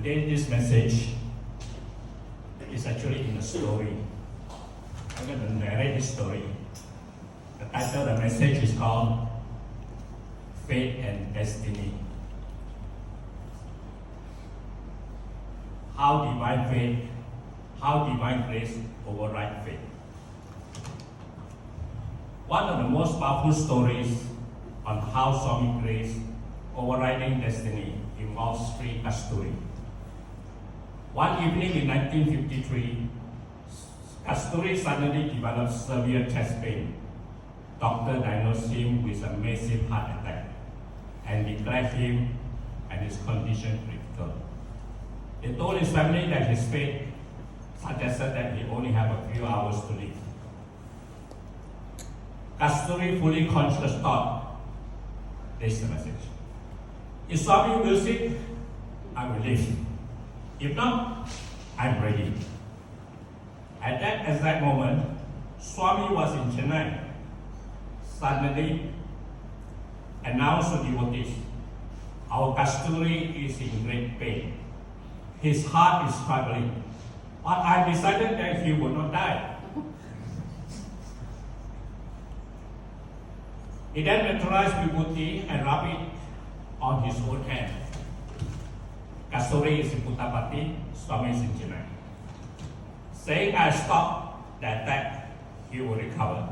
Today, this message is actually in a story. I'm going to narrate this story. The title of the message is called Fate and Destiny. How divine grace override fate. One of the most powerful stories on how Swami grace overriding destiny involves Sri Kasturi. One evening in 1953, Kasturi suddenly developed severe chest pain. Doctor diagnosed him with a massive heart attack and declared him and his condition critical. They told his family that his fate suggested that he only have a few hours to live. Kasturi, fully conscious, thought, this is the message. If Swami wills it, I will live. If not, I'm ready. At that exact moment, Swami was in Chennai. Suddenly announced to devotees, our Kasturi is in great pain. His heart is struggling. But I decided that he would not die. He then neutralized vibhuti and rubbed it on his own hand. Kasturi is in Puttapati, Swami is in Chennai. Saying I stop the attack, he will recover.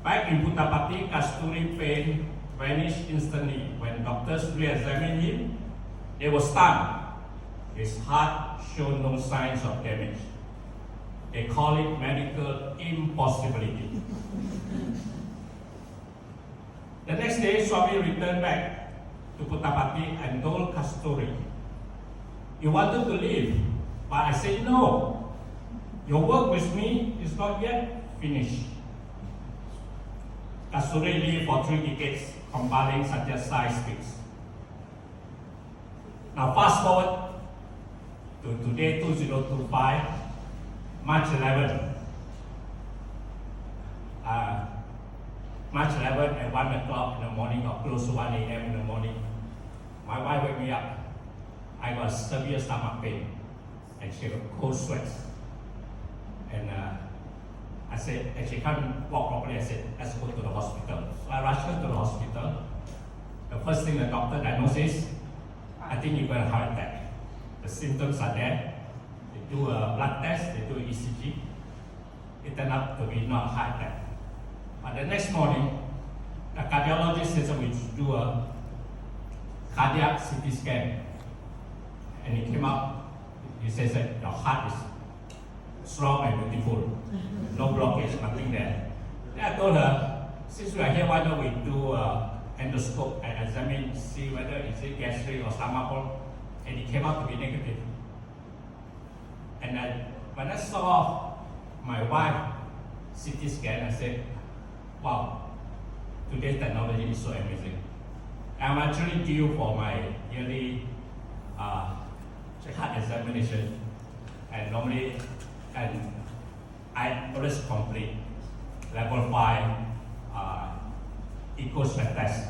Back in Puttapati, Kasturi pain vanished instantly. When doctors re-examined him, they were stunned. His heart showed no signs of damage. They call it medical impossibility. The next day, Swami returned back to Puttapati and told Kasturi, you wanted to leave, but I said no. Your work with me is not yet finished. Kasturi lived for 3 decades, compiling Satyasai speaks. Now fast forward to today, 2025, March 11. March 11 at 1 o'clock in the morning or close to 1 a.m. in the morning. My wife woke me up. I got severe stomach pain and she got cold sweats. And I said, and she can't walk properly. I said, let's go to the hospital. So I rushed her to the hospital. The first thing the doctor diagnosed is, I think you've got a heart attack. The symptoms are there. They do a blood test, they do an ECG. It turned out to be not a heart attack. But the next morning, the cardiologist said we should do a cardiac CT scan. And it came up, he says that your heart is strong and beautiful. No blockage, nothing there. Then I told her, since we are here, why don't we do endoscope and examine, see whether it's a gastric or stomach, and it came out to be negative. And when I saw my wife CT scan, I said, wow, today's technology is so amazing. I'm actually due for my yearly heart examination, and normally, and I always complete level 5 eco sweat test.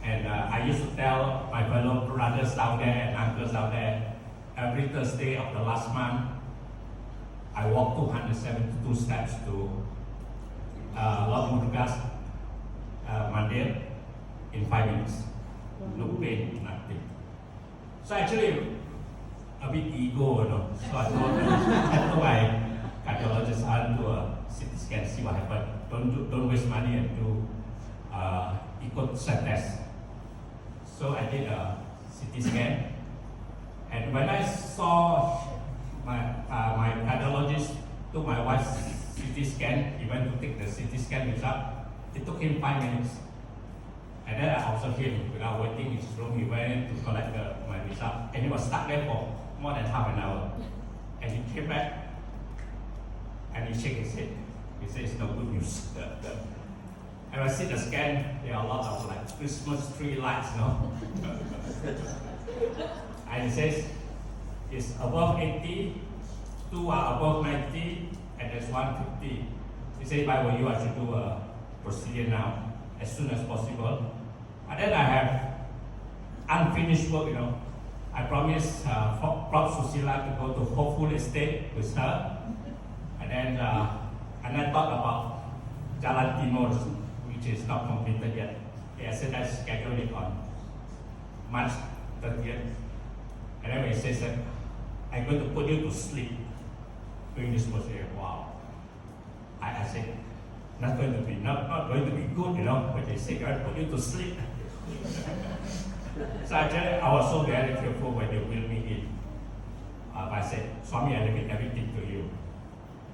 And I used to tell my fellow brothers down there and uncles down there, every Thursday of the last month, I walk 272 steps to Lord Muruga's mandir in 5 minutes. No pain, nothing. So actually, a bit ego, you know. So I told my cardiologist, I'll do a CT scan, see what happened. Don't waste money and do eco sweat test. So I did a CT scan, and when I saw my cardiologist took my wife's CT scan, he went to take the CT scan result. It took him 5 minutes, and then I observed him without waiting in his room. He went to collect my result, and he was stuck there for more than half an hour. And he came back, and he shook his head. He said, "It's no good news." And I see the scan, there are a lot of like Christmas tree lights, you know. And he says, it's above 80, 2 are above 90, and there's 150. He said, if I were you, I should do a procedure now, as soon as possible. And then I have unfinished work, you know. I promised Prof. Susila to go to Hopeful Estate with her. And I thought about Jalan Timur, which is not completed yet. I said I scheduled it on March 30th. And then when he says that, I'm going to put you to sleep during this procedure. Wow. I said, not going to be good, you know, but they say, God put you to sleep. So actually, I was so very careful when they will me in. I said, Swami, I leave everything to you.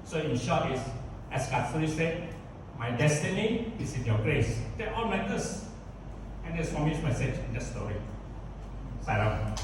So in short is, as Katsuri said, my destiny is in your grace. That all matters. And that's Swami's message in the story. Saram.